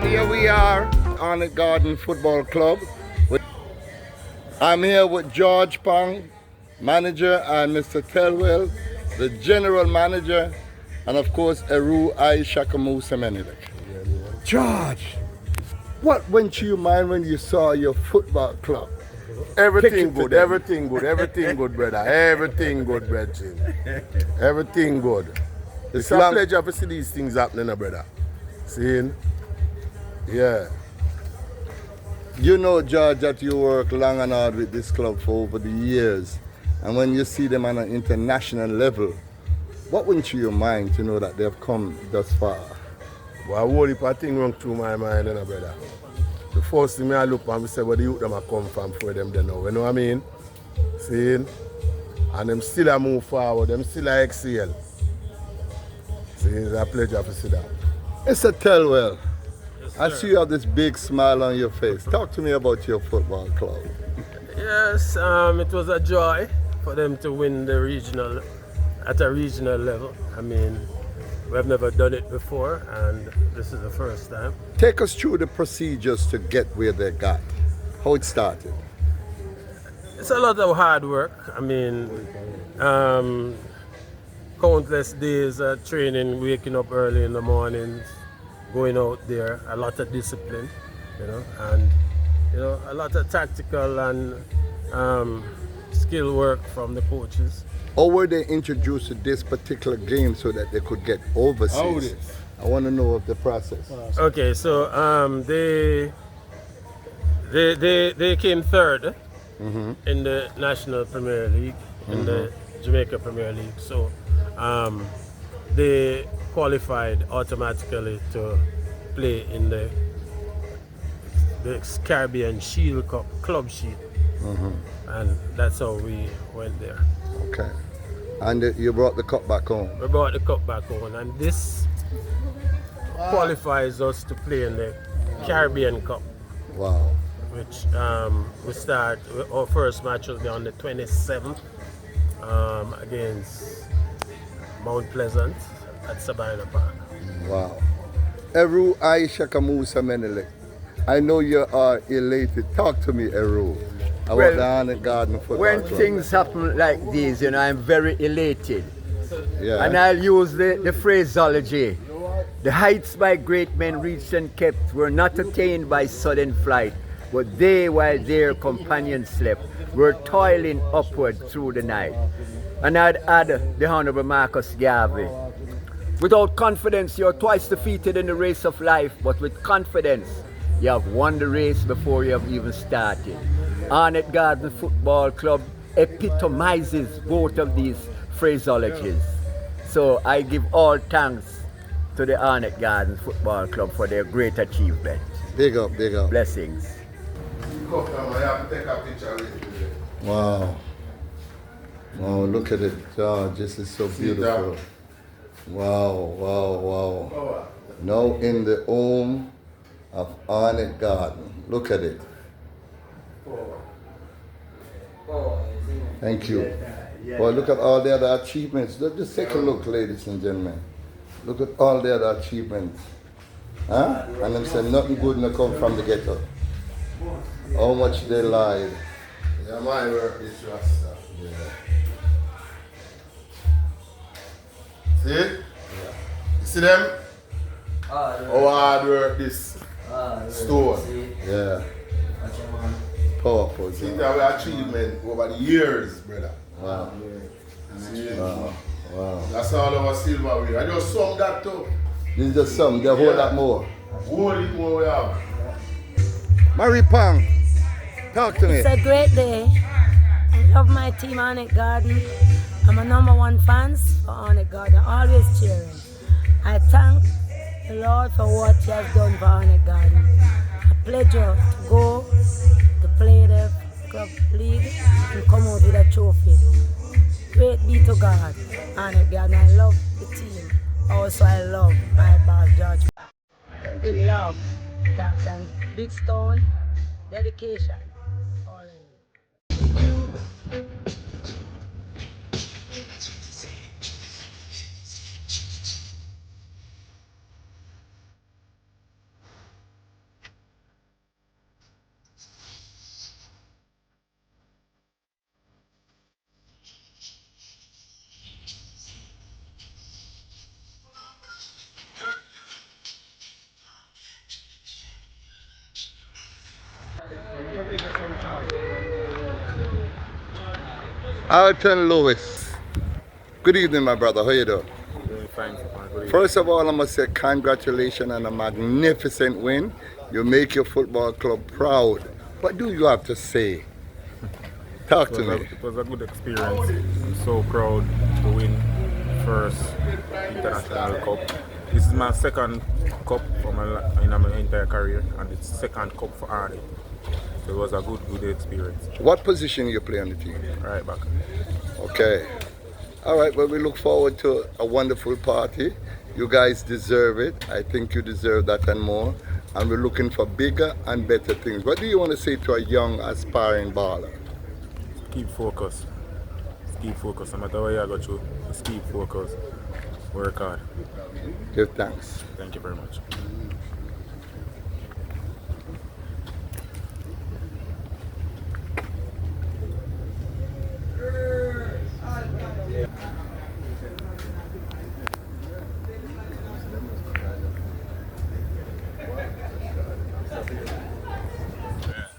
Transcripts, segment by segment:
Here we are, Arnett Garden Football Club. I'm here with George Pang, manager, and Mr. Telwell, the general manager, and of course, Eru Aishakamu Semenilek. George, what went to your mind when you saw your football club? Everything good, everything good, everything good, brother. Everything good, brother. Everything good. It's a pleasure to see these things happening, brother. Seeing? Yeah. You know, George, that you work long and hard with this club for over the years. And when you see them on an international level, what went through your mind to know that they've come thus far? Well, a whole heap of things run through my mind, brother. The first thing I look and I say, where the youth them are come from for them they know. You know what I mean? Seeing? And them still a move forward, them still a excel. See, it's a pleasure to see that. Mr. Telwell, I see you have this big smile on your face. Talk to me about your football club. Yes, it was a joy for them to win the regional, at a regional level. I mean, we've never done it before, and this is the first time. Take us through the procedures to get where they got. How it started. It's a lot of hard work. I mean, countless days of training, waking up early in the mornings, going out there, a lot of discipline, and a lot of tactical and skill work from the coaches. Or were they introduced to this particular game so that they could get overseas? I want to know of the process. Okay, so they came third in the National Premier League, in the Jamaica Premier League. So they qualified automatically to play in the Caribbean Shield Cup Club Shield, and that's how we went there. Okay, and you brought the cup back home. We brought the cup back home, and this qualifies us to play in the Caribbean Cup. Wow. Which we start. Our first match will be on the 27th against Mount Pleasant at Sabina Park. Wow. Eru Aishakamu Semenilek, I know you are elated. Talk to me, Eru, about the Arnett Garden Football When Club. things happen like these, I'm very elated. Yeah. And I'll use the phraseology. The heights by great men reached and kept were not attained by sudden flight, but they, while their companions slept, were toiling upward through the night. And I'd add the Honorable Marcus Garvey. Without confidence, you're twice defeated in the race of life, but with confidence, you have won the race before you have even started. Arnett Garden Football Club epitomizes both of these phraseologies. So I give all thanks to the Arnett Garden Football Club for their great achievement. Big up, big up. Blessings. Wow. Wow, look at it, George. This is so beautiful. Wow, wow, wow. Now in the home of Arnett Garden. Look at it. Thank you. Well, look at all the other achievements. Just take a look, ladies and gentlemen. Look at all the other achievements. Huh? And them say nothing good no come from the ghetto. How much they lied. Yeah, my work is Rasta. Yeah. See it? Yeah. You see them? How hard work this store. Yeah. Powerful. See that achievement over the years, brother. Wow. See? Wow. Wow. That's all our silverware. I just sum that too. This is just some. They hold that more. Whole it more we have. Mary Pang, talk to me. It's a great day. I love my team Arnett Garden. I'm a #1 fans for Arnett Garden, always cheering. I thank the Lord for what He has done for Arnett Garden. A pleasure to go to play the club league and come out with a trophy. Great be to God, Arnett Garden. I love the team. Also, I love my boss, George. With love, thanks, and big stone, dedication. All in. Alton Lewis. Good evening, my brother. How you doing? Doing fine, man. First of all, I must say congratulations on a magnificent win. You make your football club proud. What do you have to say? Talk to me. It was a good experience. I'm so proud to win first international cup. This is my second cup in my entire career, and it's second cup for Arnett. So it was a good experience. What position you play on the team? Right back. Okay. All right, well, we look forward to a wonderful party. You guys deserve it. I think you deserve that and more. And we're looking for bigger and better things. What do you want to say to a young, aspiring baller? Keep focused. Keep focused. No matter where you go through, just keep focused. Work hard. Give thanks. Thank you very much.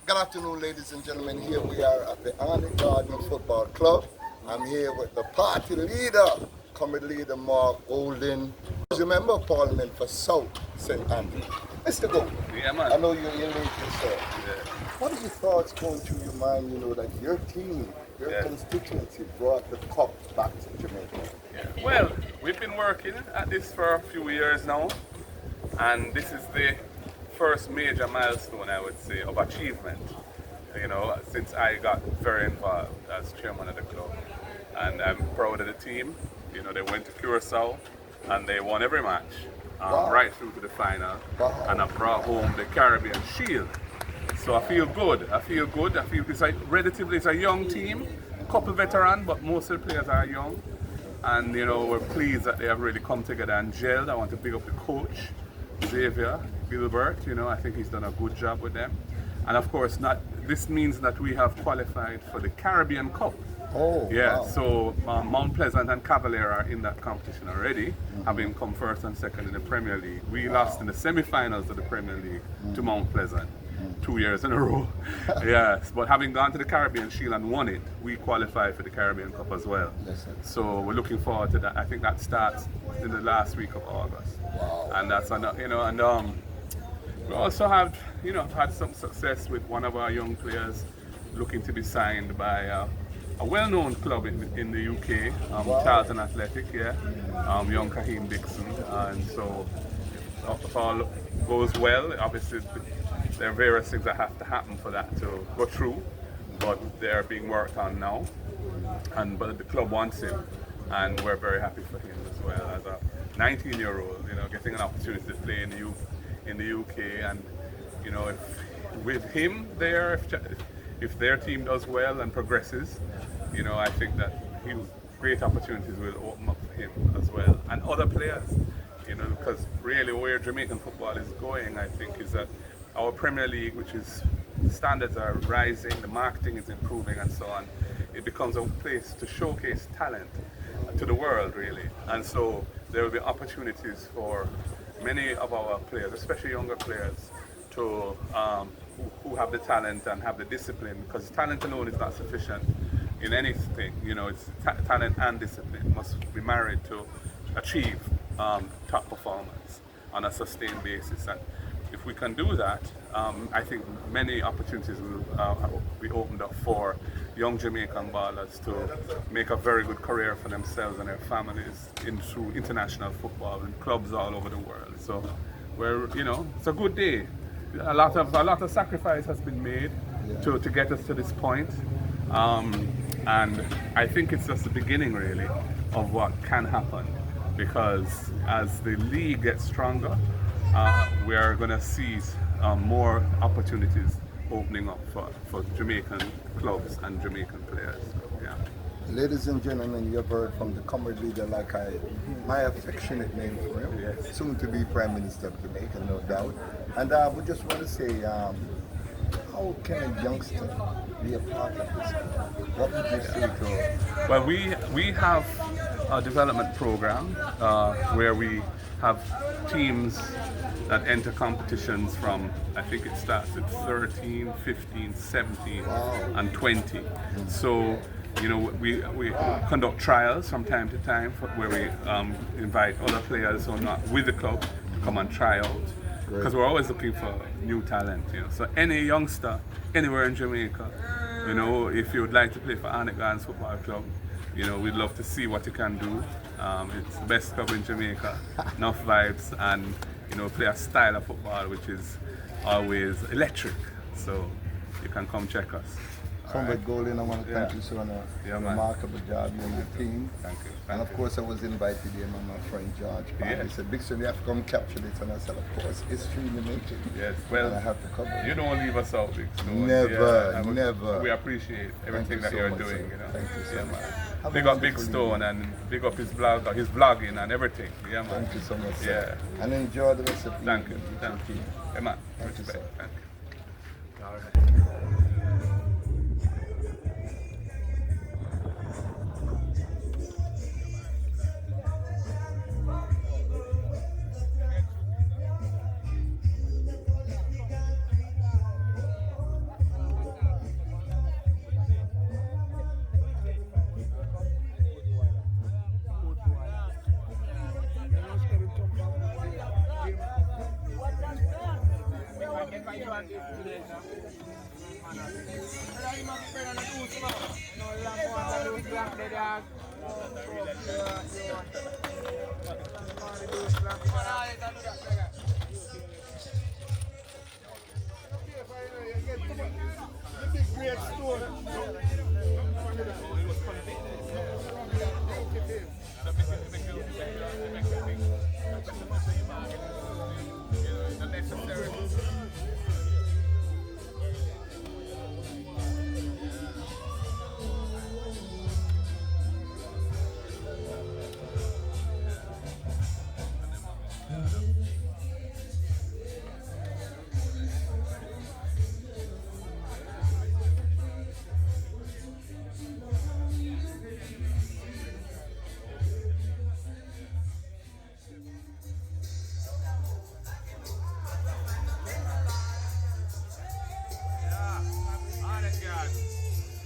Good afternoon, ladies and gentlemen. Here we are at the Arnett Garden Football Club. I'm here with the party leader, comrade leader Mark Golden. He's a member of parliament for South St. Andrew. Mr. Golden, Yeah, man. I know you're elated yourself. What are your thoughts going through your mind, that your team, your constituency brought the cup back to Jamaica? Yeah. Well, we've been working at this for a few years now, and this is the first major milestone, I would say, of achievement, since I got very involved as chairman of the club. And I'm proud of the team. They went to Curacao and they won every match, right through to the final, and I brought home the Caribbean Shield. So I feel good. I feel it's a young team, couple veteran, but most of the players are young. And we're pleased that they have really come together and gelled. I want to big up the coach, Xavier Gilbert. I think he's done a good job with them. And of course, this means that we have qualified for the Caribbean Cup. Oh, yeah, wow. so Mount Pleasant and Cavalier are in that competition already, having come first and second in the Premier League. We lost in the semi-finals of the Premier League to Mount Pleasant 2 years in a row. Yes, but having gone to the Caribbean Shield and won it, we qualified for the Caribbean Cup as well. Yes, sir. So we're looking forward to that. I think that starts in the last week of August. Wow. And that's we also have had some success with one of our young players looking to be signed by a well-known club in the UK, Charlton Athletic, young Kaheem Dixon. And so if all goes well, obviously there are various things that have to happen for that to go through, but they're being worked on now. But the club wants him, and we're very happy for him as well, as a 19-year-old, getting an opportunity to play in the UK. And with him there, if their team does well and progresses, I think that great opportunities will open up for him as well, and other players. Because really where Jamaican football is going, I think, is that our Premier League, which is standards are rising, the marketing is improving, and so on. It becomes a place to showcase talent to the world, really. And so there will be opportunities for many of our players, especially younger players, to who have the talent and have the discipline, because talent alone is not sufficient in anything. It's talent and discipline must be married to achieve top performance on a sustained basis. And if we can do that, I think many opportunities will be opened up for young Jamaican ballers to make a very good career for themselves and their families through international football and clubs all over the world. So it's a good day. A lot of sacrifice has been made to get us to this point. And I think it's just the beginning, really, of what can happen, because as the league gets stronger, we are going to see more opportunities opening up for Jamaican clubs and Jamaican players. Yeah. Ladies and gentlemen, you've heard from the comrade leader, my affectionate name for him, Yes. soon to be Prime Minister of Jamaica, no doubt. And we just want to say, how can a youngster be a part of this? What would you say to? Well, we have a development program where we have teams that enter competitions from, I think it starts at 13, 15, 17, and 20. So we conduct trials from time to time where we invite other players who are not with the club to come and try out. Because we're always looking for new talent, So any youngster anywhere in Jamaica, if you would like to play for Arnett Gardens Football Club, we'd love to see what you can do. It's the best club in Jamaica, enough vibes, and play a style of football which is always electric. So you can come check us. Comrade Golden, I want to thank you so on a remarkable job, you and your team. Thank you. And of course I was invited here by my friend George. He said, Big Son, you have to come capture this. And I said, of course, history in the making. Yes, well, and I have to cover it. You don't leave us out, Big Son. Never. We appreciate everything that you're doing. Thank you so much. Big up Big Stone and big up his vlogging and everything. Yeah, man. Thank you so much. Yeah. And enjoy the rest of the Thank you. Thank you. Yeah, man. Thank you, sir. Thank you. All right.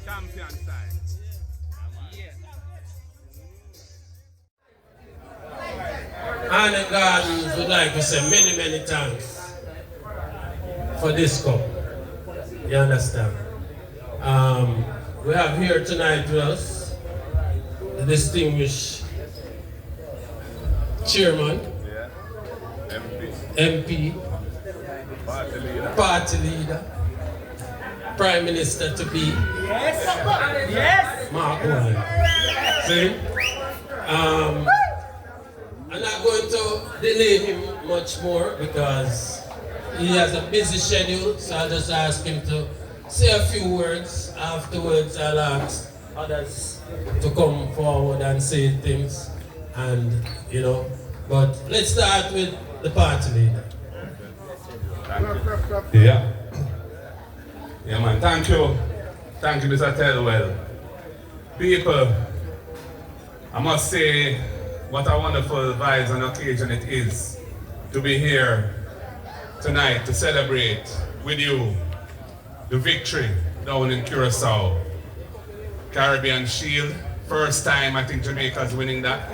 Champion side. Arnett Gardens would like to say many, many thanks for this cup. You understand? We have here tonight with us the distinguished chairman, MP, party leader, Prime Minister to be. Yes. Mark Owen. See? I'm not going to delay him much more because he has a busy schedule, so I'll just ask him to say a few words. Afterwards, I'll ask others to come forward and say things, and but let's start with the party leader. Yeah, man. Thank you, Mr. Tellwell. People, I must say, what a wonderful vibes and occasion it is to be here tonight to celebrate with you the victory down in Curacao. Caribbean Shield, first time I think Jamaica's winning that,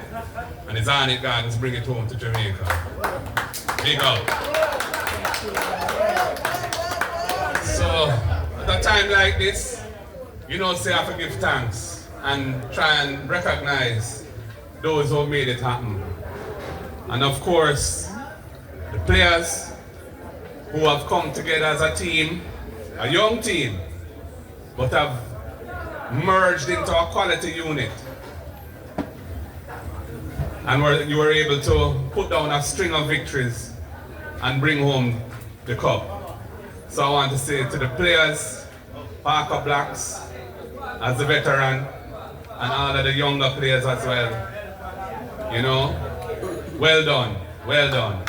and it's Arnett Gardens bring it home to Jamaica. Big up. So, at a time like this, say I have to give thanks and try and recognize those who made it happen. And of course, the players who have come together as a team, a young team, but have merged into a quality unit. And you were able to put down a string of victories and bring home the cup. So I want to say to the players, Parker Blacks, as the veteran, and all of the younger players as well, well done, well done.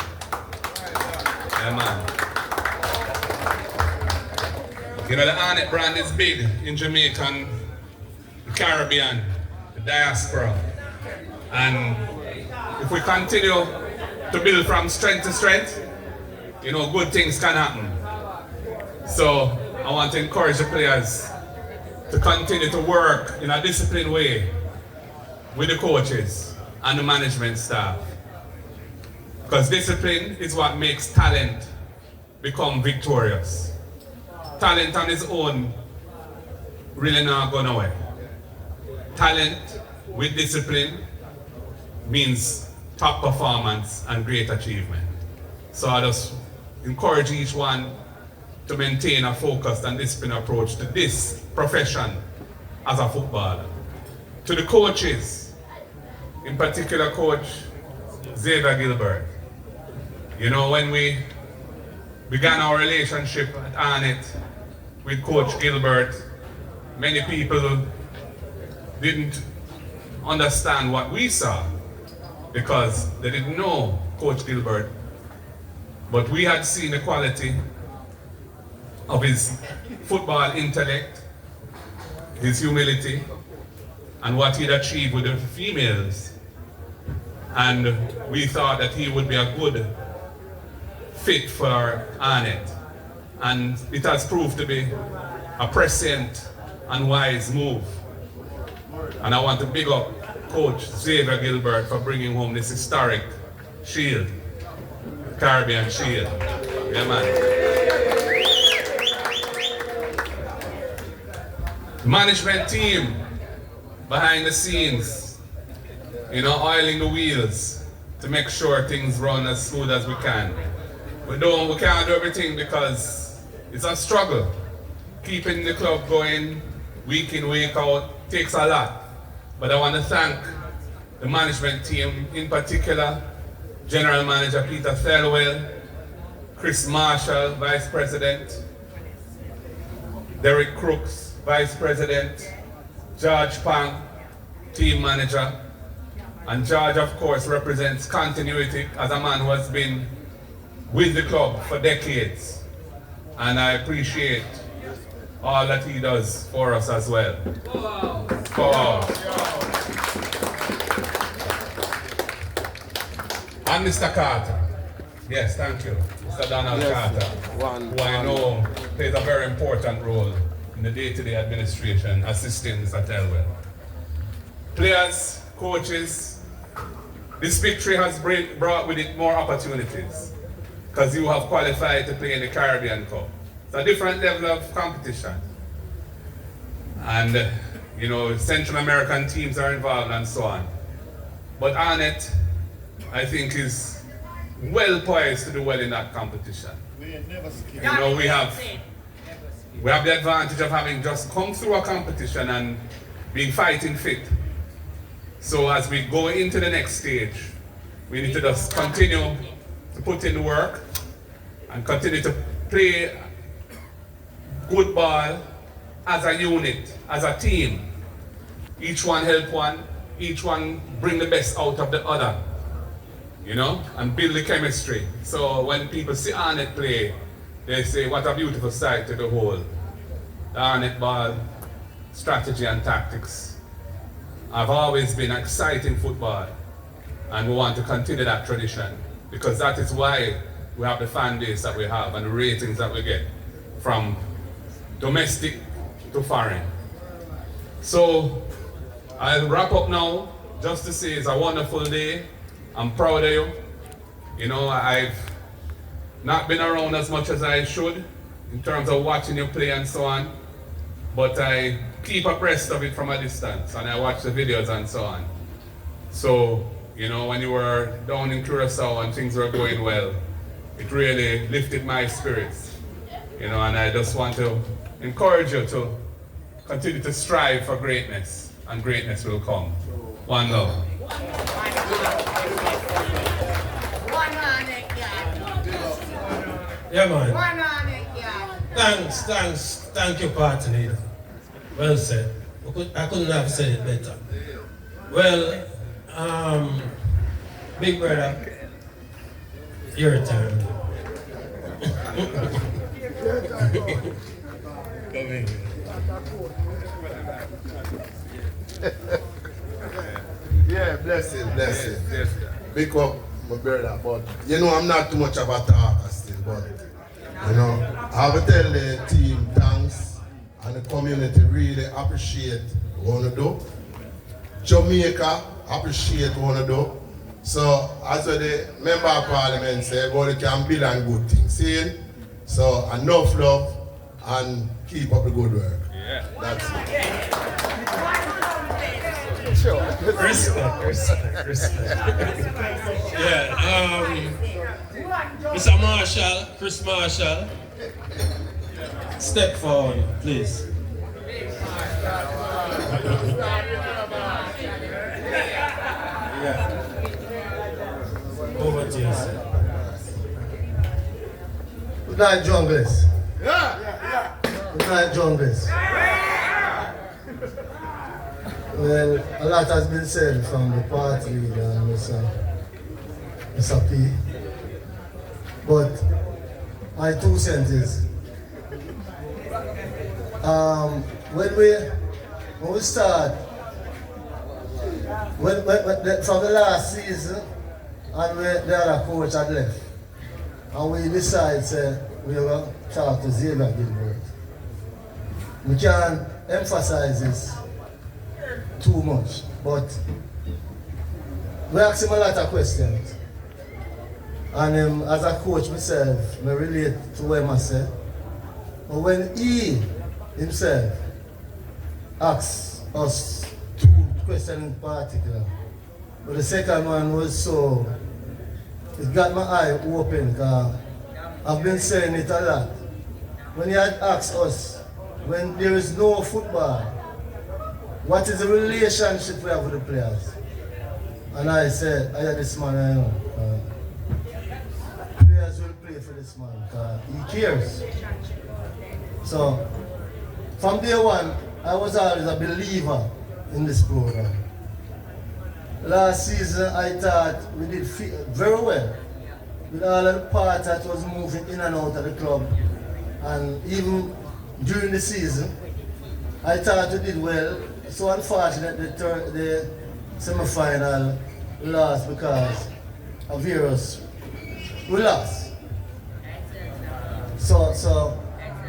Yeah, man. The Arnett brand is big in Jamaica and the Caribbean, the diaspora. And if we continue to build from strength to strength, good things can happen. So I want to encourage the players to continue to work in a disciplined way with the coaches and the management staff. Because discipline is what makes talent become victorious. Talent on its own really not going away. Talent with discipline means top performance and great achievement. So I just encourage each one to maintain a focused and disciplined approach to this profession as a footballer. To the coaches, in particular Coach Xavier Gilbert. You know, when we began our relationship at Arnett with Coach Gilbert, many people didn't understand what we saw because they didn't know Coach Gilbert. But we had seen the quality of his football intellect, his humility, and what he'd achieved with the females. And we thought that he would be a good fit for Arnett. And it has proved to be a prescient and wise move. And I want to big up Coach Xavier Gilbert for bringing home this historic shield, Caribbean Shield. Yeah, man. The management team behind the scenes, you know, oiling the wheels to make sure things run as smooth as we can. We can't do everything because it's a struggle. Keeping the club going week in, week out takes a lot. But I want to thank the management team, in particular, General Manager Peter Thelwell, Chris Marshall, Vice President, Derek Crooks, Vice President, George Pang, Team Manager, and George, of course, represents continuity as a man who has been with the club for decades. And I appreciate all that he does for us as well. And Mr. Carter. Yes, thank you. Mr. Donald Carter, who I know plays a very important role in the day-to-day administration, assisting Mr. Thelwell. Players, coaches, this victory has brought with it more opportunities because you have qualified to play in the Caribbean Cup. It's a different level of competition. And, you know, Central American teams are involved and so on. But Arnett, I think, is well poised to do well in that competition. You know, we have the advantage of having just come through a competition and being fighting fit. So as we go into the next stage, we need to just continue to put in the work and continue to play good ball as a unit, as a team. Each one help one, each one bring the best out of the other, you know, and build the chemistry. So when people see Arnett play, they say, what a beautiful sight to the whole. The Arnett ball, strategy and tactics have always been exciting football, and we want to continue that tradition because that is why we have the fan base that we have and the ratings that we get from domestic to foreign. So I'll wrap up now just to say it's a wonderful day. I'm proud of you. You know, I've not been around as much as I should in terms of watching you play and so on, but I keep abreast of it from a distance and I watch the videos and so on. So, you know, when you were down in Curacao and things were going well, it really lifted my spirits, you know, and I just want to encourage you to continue to strive for greatness, and greatness will come. One love. Yeah, man. Thank you, partner leader. Well said. I couldn't have said it better. Well, big brother, your turn. Yeah, blessing. Big up, my brother. But you know, I'm not too much of a talker still, but you know, I will tell the team thanks and the community really appreciate what you do. Jamaica appreciate what you do. So as the member of parliament said, well, you can build on good things. See? So enough love and keep up the good work. Yeah. That's it. Respect. Yeah, Mr. Marshall, Chris Marshall, step forward, please. Yeah. Over to you, sir. Good night, Junglist. Good night, Junglist. Well, a lot has been said from the party leader and Mr. P. But my 2 cents is, when we start, from the last season, and the other coach had left, and we decided we were going to talk to Xavier Gilbert. We can't emphasize this too much, but we asked him a lot of questions. And as a coach myself, I relate to what I said. But when he himself asked us 2 questions in particular, but the second one was so, it got my eye open, because I've been saying it a lot. When he had asked us, when there is no football, what is the relationship we have with the players? And I said, I had this man I know. Players will play for this man because he cares. So, from day one, I was always a believer in this program. Last season, I thought we did very well with all of the parts that was moving in and out of the club. And even during the season, I thought we did well. So unfortunately, the semi-final lost because of virus. We lost. So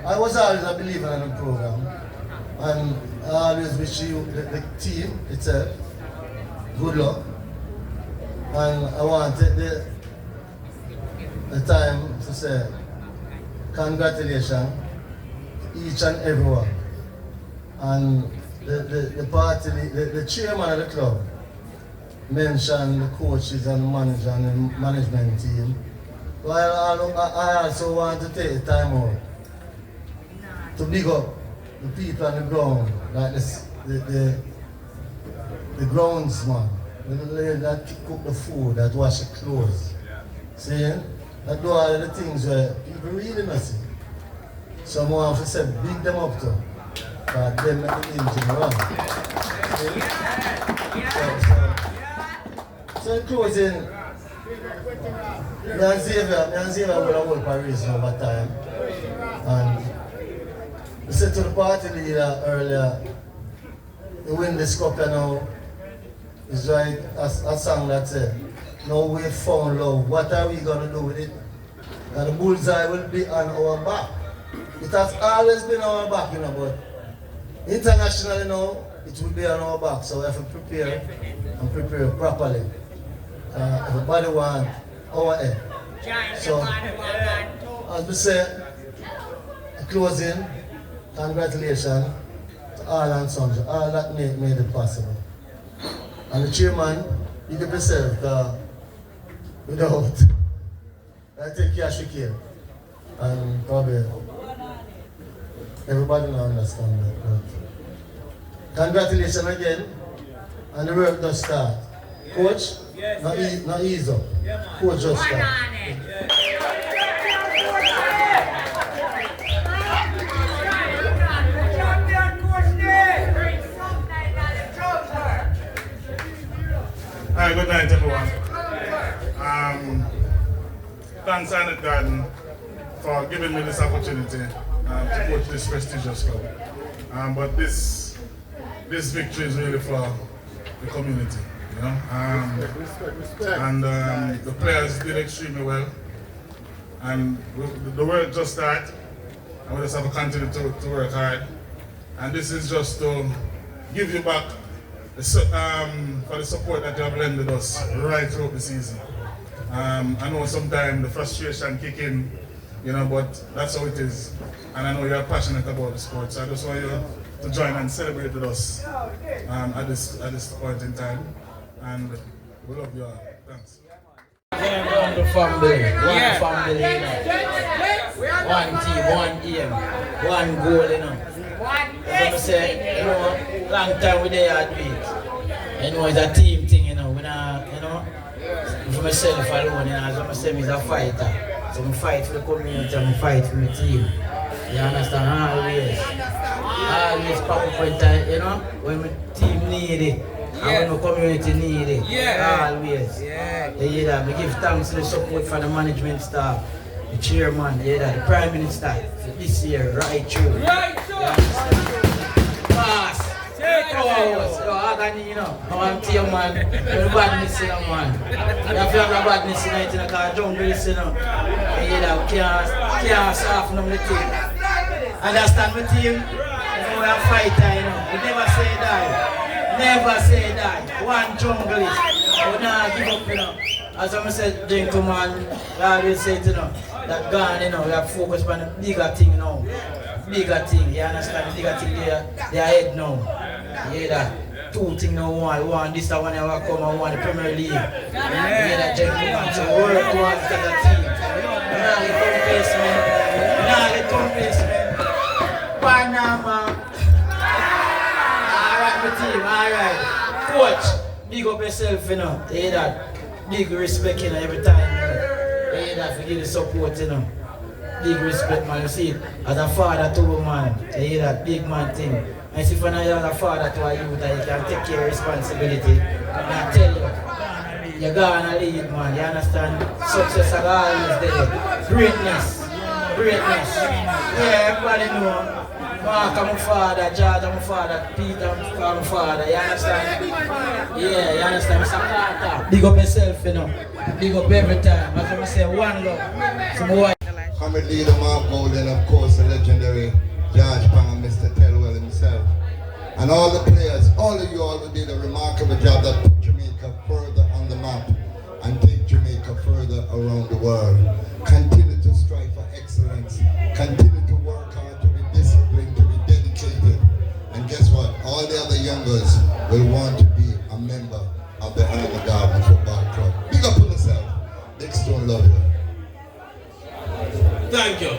I was always a believer in the program, and I always wish you, the team itself, good luck. And I want to take the time to say congratulations to each and everyone. And the party, the chairman of the club mentioned the coaches and the manager and the management team. Well, I also want to take the time out to big up the people on the ground, like the groundsman, the lady that cook the food, that wash the clothes. See? That do all the things where people really not see. So I want to say big them up to. But they make the engine run. So in closing, me and Xavier will have worked Paris over time. And we said to the party leader earlier, we win this cup now. It's like a song that said, now we found love, what are we going to do with it? And the bullseye will be on our back. It has always been on our back, but internationally now, it will be on our back, so we have to prepare and prepare properly. Everybody wants our head. So, as we say, closing, congratulations to all and sons, all that made it possible. And the chairman, you give yourself, without, I take cash you care. And probably, everybody now understand that. But congratulations again, and the work does start. Coach, not ease up. Coach just start. Hi, good night everyone. Thanks Arnett Garden for giving me this opportunity to coach this prestigious club. But this victory is really for the community, And the players did extremely well. And the work just started, and we just have to continue to work hard. And this is just to give you back for the support that you have lended us right throughout the season. I know sometimes the frustration kick in, you know, but that's how it is. And I know you're passionate about the sport, so I just want you to join and celebrate with us at this point in time. And we love you all. Thanks. One family, one family, you know. One team, one aim, one goal, you know. As I say, you know, long time we there at it. You know, it's a team thing, you know. When I, you know, for myself alone, you know, as I say, I'm a fighter. So I fight for the community, I fight for my team. You understand? Always pop up when time, you know, when my team need it. And when the community need it. Always. You hear that? We give thanks to the support for the management staff, the chairman, you hear that? The prime minister. So this year, right through. Right through! Pass! Agony, you know. I'm team man. The badness, you know, man. You have to have the badness in it, you know, because Junglist, you know. You hear that? We can't soften them the team. Understand my team? You know, we're a fighter, you know. We never say die. Never say die. One Junglist. We not give up, you know. As I said, gentlemen, I always say, you know, that gone, you know, we have focused on the bigger thing now. Bigger thing, you understand? The bigger thing there, they are head now. You hear that? Two things now, one this, one ever come, and one the Premier League. You hear that, gentlemen? So work towards the team. Now the complacement. Now the complacement. Panama. Alright, my team, alright. Coach, big up yourself, you know. You hear that? Big respect, you know, every time, you know. You hear that? For give the support, you know. Big respect, man. You see it as a father to a man. You hear that? Big man thing. And if you're not a father to a youth, you can take your responsibility. And I tell you, you're gonna lead, man. You understand? Success is always there. Greatness. Greatness. Yeah, everybody know. Mark, I'm a father, George, I'm a father, Peter, I'm a father, you understand? Yeah, you understand? It's a father. Big up yourself, you know. Big up every time. As I say, one love. Some more. Comrade leader Mark Gold and of course the legendary George Pang and Mr. Tellwell himself. And all the players, all of you all who did a remarkable job that put Jamaica further on the map and take Jamaica further around the world. Continue to strive for excellence. Continue to work hard, to be disciplined, to be dedicated. And guess what? All the other youngers will want to be a member of the Arnett Garden Football Club. Big up on yourself. Big Stone love you. Thank you.